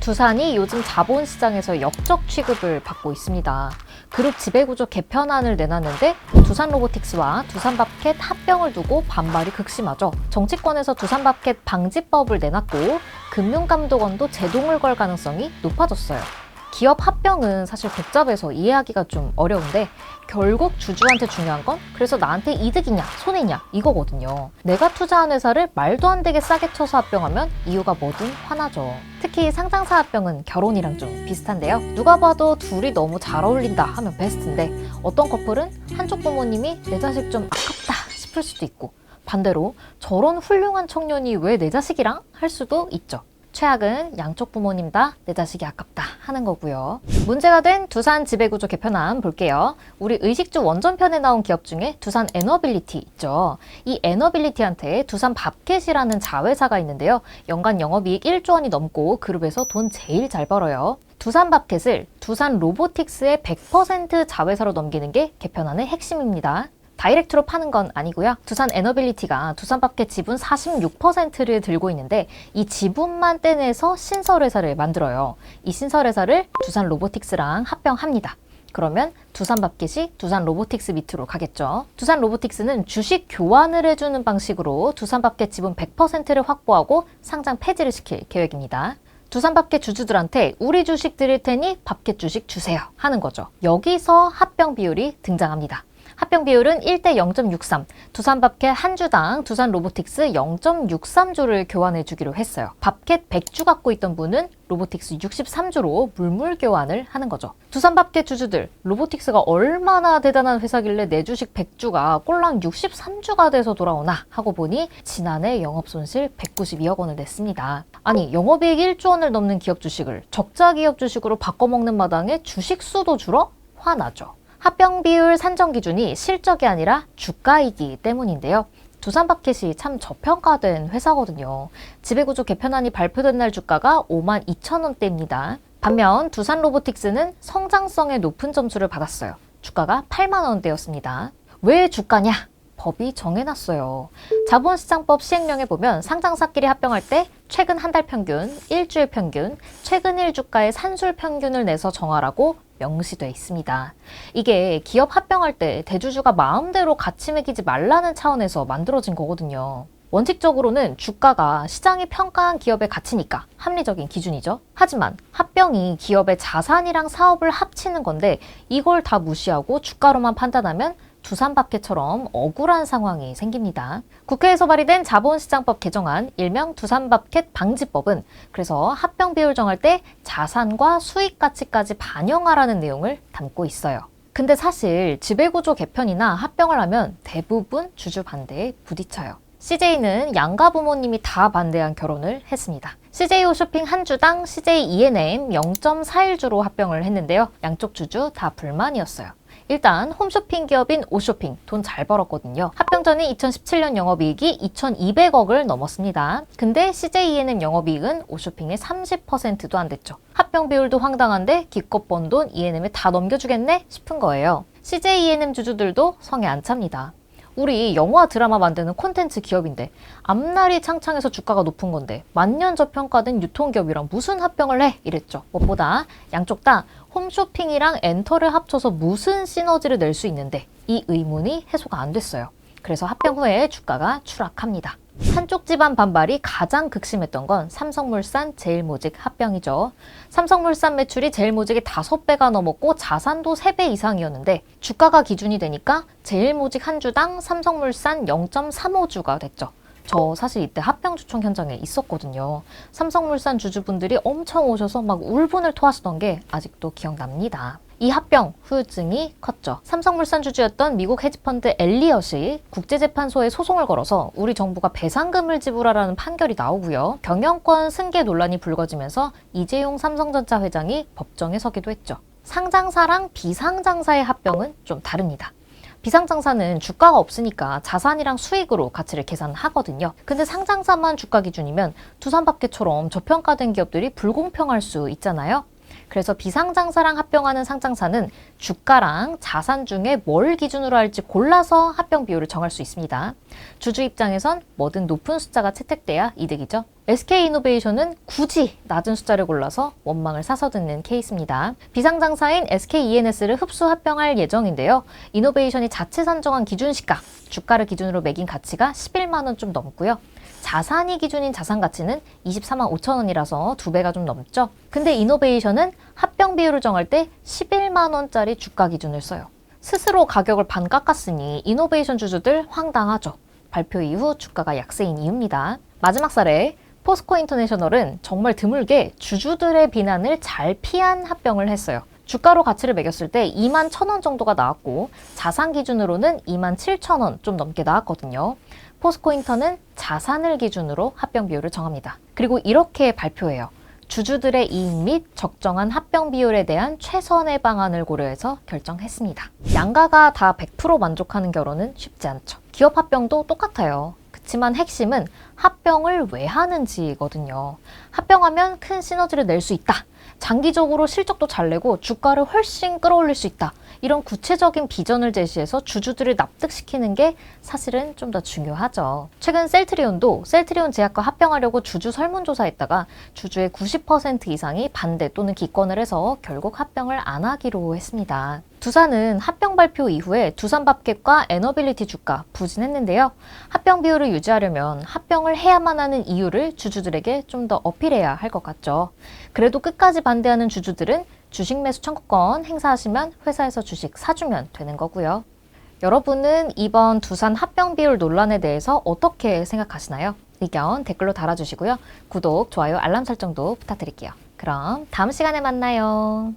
두산이 요즘 자본시장에서 역적 취급을 받고 있습니다. 그룹 지배구조 개편안을 내놨는데 두산로보틱스와 두산밥켓 합병을 두고 반발이 극심하죠. 정치권에서 두산밥켓 방지법을 내놨고 금융감독원도 제동을 걸 가능성이 높아졌어요. 기업 합병은 사실 복잡해서 이해하기가 좀 어려운데 결국 주주한테 중요한 건 그래서 나한테 이득이냐 손해냐 이거거든요. 내가 투자한 회사를 말도 안 되게 싸게 쳐서 합병하면 이유가 뭐든 화나죠. 특히 상장사 합병은 결혼이랑 좀 비슷한데요. 누가 봐도 둘이 너무 잘 어울린다 하면 베스트인데 어떤 커플은 한쪽 부모님이 내 자식 좀 아깝다 싶을 수도 있고 반대로 저런 훌륭한 청년이 왜 내 자식이랑 할 수도 있죠. 최악은 양쪽 부모님 다 내 자식이 아깝다 하는 거고요. 문제가 된 두산 지배구조 개편안 볼게요. 우리 의식주 원전편에 나온 기업 중에 두산 에너빌리티 있죠. 이 에너빌리티한테 두산 밥켓이라는 자회사가 있는데요. 연간 영업이익 1조 원이 넘고 그룹에서 돈 제일 잘 벌어요. 두산 밥켓을 두산 로보틱스의 100% 자회사로 넘기는 게 개편안의 핵심입니다. 다이렉트로 파는 건 아니고요. 두산 에너빌리티가 두산밥켓 지분 46%를 들고 있는데 이 지분만 떼내서 신설회사를 만들어요. 이 신설회사를 두산 로보틱스랑 합병합니다. 그러면 두산밥켓이 두산 로보틱스 밑으로 가겠죠. 두산 로보틱스는 주식 교환을 해주는 방식으로 두산밥켓 지분 100%를 확보하고 상장 폐지를 시킬 계획입니다. 두산밥켓 주주들한테 우리 주식 드릴 테니 밥켓 주식 주세요 하는 거죠. 여기서 합병 비율이 등장합니다. 합병 비율은 1대 0.63, 두산밥켓 한 주당 두산 로보틱스 0.63주를 교환해 주기로 했어요. 밥켓 100주 갖고 있던 분은 로보틱스 63주로 물물 교환을 하는 거죠. 두산밥켓 주주들, 로보틱스가 얼마나 대단한 회사길래 내 주식 100주가 꼴랑 63주가 돼서 돌아오나 하고 보니 지난해 영업손실 192억 원을 냈습니다. 아니, 영업이익 1조 원을 넘는 기업 주식을 적자 기업 주식으로 바꿔먹는 마당에 주식 수도 줄어? 화나죠. 합병 비율 산정 기준이 실적이 아니라 주가이기 때문인데요. 두산밥켓이 참 저평가된 회사거든요. 지배구조 개편안이 발표된 날 주가가 52,000원대입니다. 반면 두산로보틱스는 성장성에 높은 점수를 받았어요. 주가가 8만 원대였습니다. 왜 주가냐? 법이 정해놨어요. 자본시장법 시행령에 보면 상장사끼리 합병할 때 최근 한 달 평균, 일주일 평균, 최근 1주가의 산술 평균을 내서 정하라고 명시돼 있습니다. 이게 기업 합병할 때 대주주가 마음대로 가치 매기지 말라는 차원에서 만들어진 거거든요. 원칙적으로는 주가가 시장이 평가한 기업의 가치니까 합리적인 기준이죠. 하지만 합병이 기업의 자산이랑 사업을 합치는 건데 이걸 다 무시하고 주가로만 판단하면 두산밥켓처럼 억울한 상황이 생깁니다. 국회에서 발의된 자본시장법 개정안, 일명 두산밥켓 방지법은 그래서 합병 비율 정할 때 자산과 수익 가치까지 반영하라는 내용을 담고 있어요. 근데 사실 지배구조 개편이나 합병을 하면 대부분 주주 반대에 부딪혀요. CJ는 양가 부모님이 다 반대한 결혼을 했습니다. CJ 홈쇼핑 한 주당 CJ E&M 0.41주로 합병을 했는데요. 양쪽 주주 다 불만이었어요. 일단 홈쇼핑 기업인 오쇼핑 돈 잘 벌었거든요. 합병 전인 2017년 영업이익이 2,200억을 넘었습니다. 근데 CJ E&M 영업이익은 오쇼핑의 30%도 안 됐죠. 합병 비율도 황당한데 기껏 번 돈 E&M에 다 넘겨주겠네 싶은 거예요. CJ E&M 주주들도 성에 안 찹니다. 우리 영화 드라마 만드는 콘텐츠 기업인데 앞날이 창창해서 주가가 높은 건데 만년 저평가된 유통기업이랑 무슨 합병을 해? 이랬죠. 무엇보다 양쪽 다 홈쇼핑이랑 엔터를 합쳐서 무슨 시너지를 낼 수 있는데 이 의문이 해소가 안 됐어요. 그래서 합병 후에 주가가 추락합니다. 한쪽 집안 반발이 가장 극심했던 건 삼성물산 제일모직 합병이죠. 삼성물산 매출이 제일모직의 5배가 넘었고 자산도 3배 이상이었는데 주가가 기준이 되니까 제일모직 한 주당 삼성물산 0.35주가 됐죠. 저 사실 이때 합병 주총 현장에 있었거든요. 삼성물산 주주분들이 엄청 오셔서 막 울분을 토하시던 게 아직도 기억납니다. 이 합병 후유증이 컸죠. 삼성물산 주주였던 미국 헤지펀드 엘리엇이 국제재판소에 소송을 걸어서 우리 정부가 배상금을 지불하라는 판결이 나오고요. 경영권 승계 논란이 불거지면서 이재용 삼성전자 회장이 법정에 서기도 했죠. 상장사랑 비상장사의 합병은 좀 다릅니다. 비상장사는 주가가 없으니까 자산이랑 수익으로 가치를 계산하거든요. 근데 상장사만 주가 기준이면 두산밥켓처럼 저평가된 기업들이 불공평할 수 있잖아요. 그래서 비상장사랑 합병하는 상장사는 주가랑 자산 중에 뭘 기준으로 할지 골라서 합병 비율을 정할 수 있습니다. 주주 입장에선 뭐든 높은 숫자가 채택돼야 이득이죠. SK이노베이션은 굳이 낮은 숫자를 골라서 원망을 사서 듣는 케이스입니다. 비상장사인 SKENS를 흡수 합병할 예정인데요. 이노베이션이 자체 산정한 기준시가, 주가를 기준으로 매긴 가치가 11만 원 좀 넘고요. 자산이 기준인 자산 가치는 24만 5천 원이라서 2배가 좀 넘죠. 근데 이노베이션은 합병 비율을 정할 때 11만 원짜리 주가 기준을 써요. 스스로 가격을 반 깎았으니 이노베이션 주주들 황당하죠. 발표 이후 주가가 약세인 이유입니다. 마지막 사례, 포스코 인터내셔널은 정말 드물게 주주들의 비난을 잘 피한 합병을 했어요. 주가로 가치를 매겼을 때 2만 1천 원 정도가 나왔고 자산 기준으로는 2만 7천 원 좀 넘게 나왔거든요. 포스코인터는 자산을 기준으로 합병 비율을 정합니다. 그리고 이렇게 발표해요. 주주들의 이익 및 적정한 합병 비율에 대한 최선의 방안을 고려해서 결정했습니다. 양가가 다 100% 만족하는 결혼은 쉽지 않죠. 기업 합병도 똑같아요. 그렇지만 핵심은 합병을 왜 하는지거든요. 합병하면 큰 시너지를 낼 수 있다. 장기적으로 실적도 잘 내고 주가를 훨씬 끌어올릴 수 있다. 이런 구체적인 비전을 제시해서 주주들을 납득시키는 게 사실은 좀 더 중요하죠. 최근 셀트리온도 셀트리온 제약과 합병하려고 주주 설문조사했다가 주주의 90% 이상이 반대 또는 기권을 해서 결국 합병을 안 하기로 했습니다. 두산은 합병 발표 이후에 두산밥켓과 에너빌리티 주가 부진했는데요. 합병 비율을 유지하려면 합병을 해야만 하는 이유를 주주들에게 좀 더 어필해야 할 것 같죠. 그래도 끝까지 반대하는 주주들은 주식 매수 청구권 행사하시면 회사에서 주식 사주면 되는 거고요. 여러분은 이번 두산 합병 비율 논란에 대해서 어떻게 생각하시나요? 의견 댓글로 달아주시고요. 구독, 좋아요, 알람 설정도 부탁드릴게요. 그럼 다음 시간에 만나요.